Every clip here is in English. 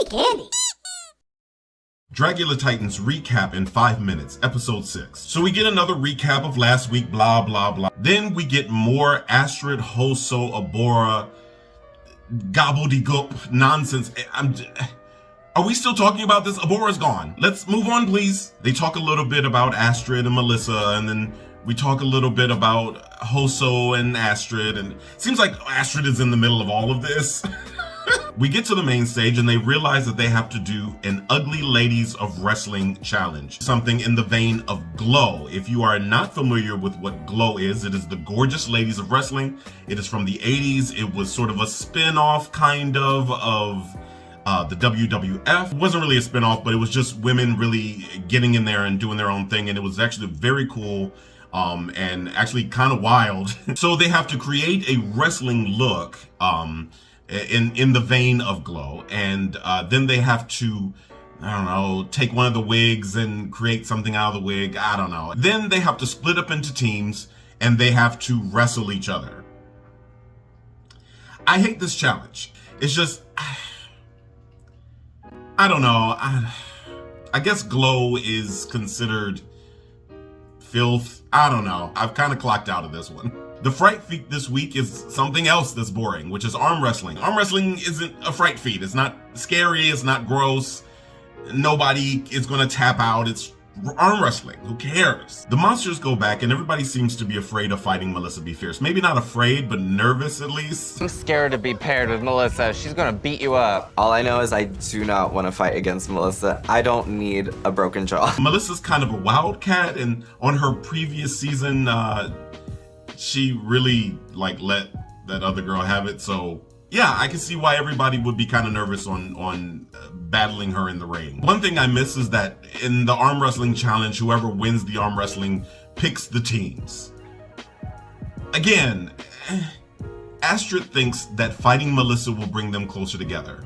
candy. Dragula Titans recap in 5 minutes, episode 6. So we get another recap of last week, blah, blah, blah. Then we get more Astrid, Hoso, Abora, gobbledygook nonsense. Are we still talking about this? Abora's gone. Let's move on, please. They talk a little bit about Astrid and Melissa, and then we talk a little bit about Hoso and Astrid, and it seems like Astrid is in the middle of all of this. We get to the main stage and they realize that they have to do an Ugly Ladies of Wrestling challenge, something in the vein of Glow. If you are not familiar with what Glow is, it is the Gorgeous Ladies of Wrestling. It is from the 80s. It was sort of a spin-off kind of the WWF. It wasn't really a spin-off, but it was just women really getting in there and doing their own thing, and it was actually very cool and actually kind of wild. So they have to create a wrestling look in the vein of Glow, and then they have to, I don't know, take one of the wigs and create something out of the wig. I don't know. Then they have to split up into teams and they have to wrestle each other. I hate this challenge. It's just, I don't know. I guess Glow is considered filth. I don't know. I've kind of clocked out of this one. The fright feat this week is something else that's boring, which is arm wrestling. Arm wrestling isn't a fright feat. It's not scary. It's not gross. Nobody is going to tap out. It's arm wrestling. Who cares? The monsters go back and everybody seems to be afraid of fighting Melissa B. Fierce. Maybe not afraid, but nervous at least. I'm scared to be paired with Melissa. She's gonna beat you up. All I know is I do not want to fight against Melissa. I don't need a broken jaw. Melissa's kind of a wildcat, and on her previous season, she really let that other girl have it. So yeah, I can see why everybody would be kind of nervous on battling her in the ring. One thing I miss is that in the arm wrestling challenge, whoever wins the arm wrestling picks the teams. Again, Astrid thinks that fighting Melissa will bring them closer together.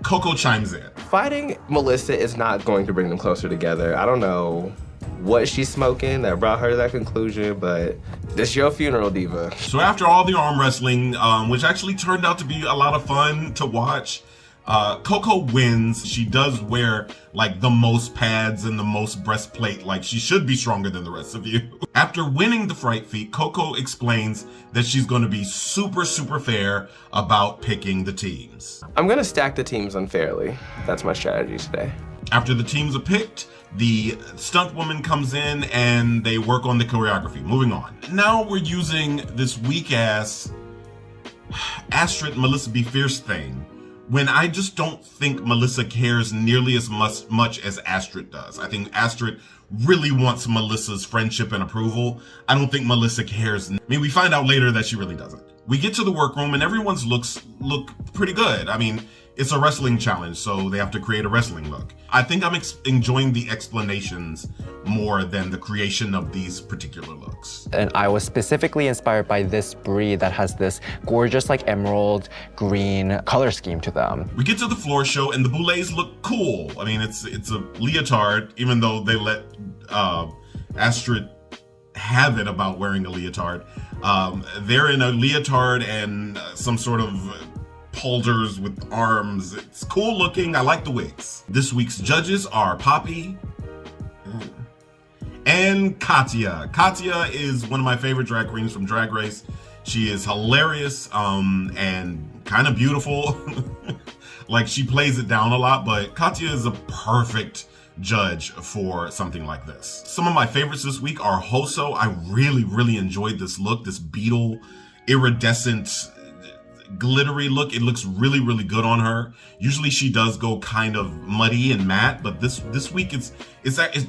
Coco chimes in. Fighting Melissa is not going to bring them closer together. I don't know what she's smoking that brought her to that conclusion, but this your funeral, diva. So after all the arm wrestling, which actually turned out to be a lot of fun to watch, Coco wins. She does wear the most pads and the most breastplate. She should be stronger than the rest of you. After winning the fright feat, Coco explains that she's going to be super, super fair about picking the teams. I'm going to stack the teams unfairly. That's my strategy today. After the teams are picked, the stunt woman comes in and they work on the choreography. Muing on. Now we're using this weak-ass Astrid Melissa B. Fierce thing when I just don't think Melissa cares nearly as much as Astrid does. I think Astrid really wants Melissa's friendship and approval. I don't think Melissa cares. I mean, we find out later that she really doesn't. We get to the workroom and everyone's looks look pretty good. I mean, it's a wrestling challenge, so they have to create a wrestling look. I think I'm enjoying the explanations more than the creation of these particular looks. And I was specifically inspired by this breed that has this gorgeous emerald green color scheme to them. We get to the floor show and the boulets look cool. I mean, it's a leotard, even though they let Astrid have it about wearing a leotard. They're in a leotard and some sort of holders with arms. It's cool looking. I like the wigs. This week's judges are Poppy and Katya. Katya is one of my favorite drag queens from Drag Race. She is hilarious and kind of beautiful. She plays it down a lot, but Katya is a perfect judge for something like this. Some of my favorites this week are Hoso. I really, really enjoyed this look, this beetle iridescent glittery look. It looks really, really good on her. Usually she does go kind of muddy and matte, but this week it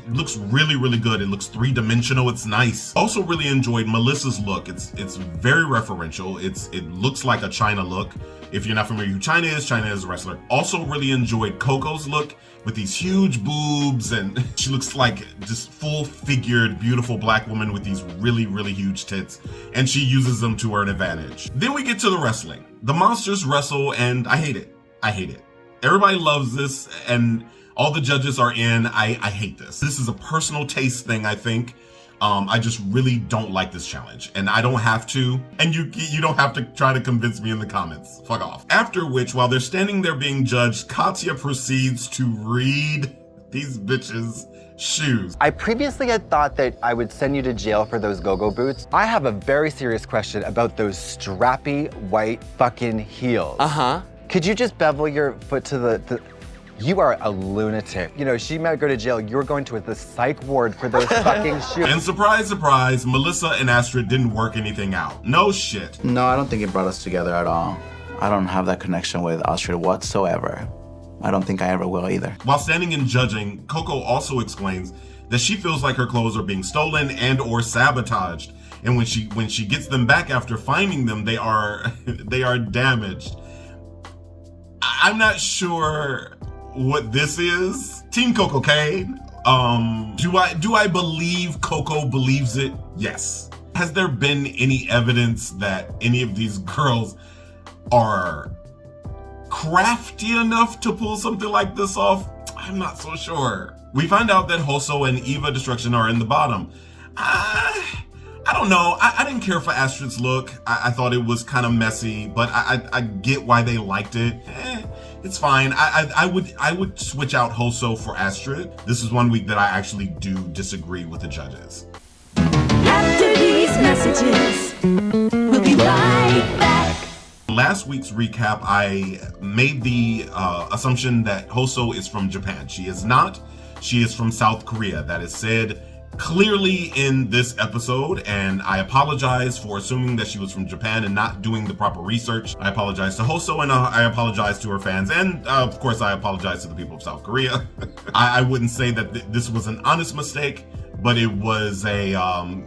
looks really, really good. It looks three-dimensional. It's nice. Also really enjoyed Melissa's look. It's very referential. It looks like a China look. If you're not familiar with who China is a wrestler. Also really enjoyed Coco's look with these huge boobs, and she looks like just full-figured, beautiful black woman with these really, really huge tits, and she uses them to her advantage. Then we get to the wrestling. The monsters wrestle, and I hate it. I hate it. Everybody loves this, and all the judges are in. I hate this. This is a personal taste thing, I think. I just really don't like this challenge, and I don't have to, and you don't have to try to convince me in the comments. Fuck off. After which, while they're standing there being judged, Katya proceeds to read these bitches' shoes. I previously had thought that I would send you to jail for those go-go boots. I have a very serious question about those strappy white fucking heels. Uh-huh. Could you just bevel your foot to the You are a lunatic. You know, she might go to jail. You're going to the psych ward for those fucking shoes. And surprise, surprise, Melissa and Astrid didn't work anything out. No shit. No, I don't think it brought us together at all. I don't have that connection with Astrid whatsoever. I don't think I ever will either. While standing and judging, Coco also explains that she feels like her clothes are being stolen and or sabotaged. And when she gets them back after finding them, they are damaged. I'm not sure what this is. Team Coco Kane. Do I believe Coco believes it? Yes. Has there been any evidence that any of these girls are crafty enough to pull something like this off? I'm not so sure. We find out that Hoso and Eva Destruction are in the bottom. I don't know. I didn't care for Astrid's look. I thought it was kind of messy, but I get why they liked it. It's fine. I would switch out Hoso for Astrid. This is one week that I actually do disagree with the judges. After these messages, we'll be right back. Last week's recap, I made the assumption that Hoso is from Japan. She is not. She is from South Korea. That is said clearly in this episode, and I apologize for assuming that she was from Japan and not doing the proper research. I apologize to Hoso, and I apologize to her fans, and of course I apologize to the people of South Korea. I wouldn't say that this was an honest mistake, but it was a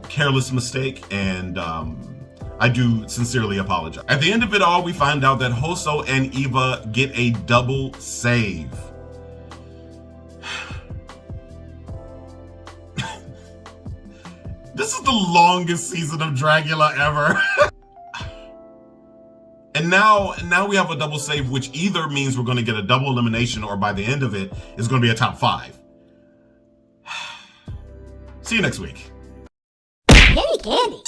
careless mistake, and I do sincerely apologize. At the end of it all, we find out that Hoso and Eva get a double save. This is the longest season of Dragula ever. And now we have a double save, which either means we're going to get a double elimination, or by the end of it, it's going to be a top 5. See you next week. Candy, candy.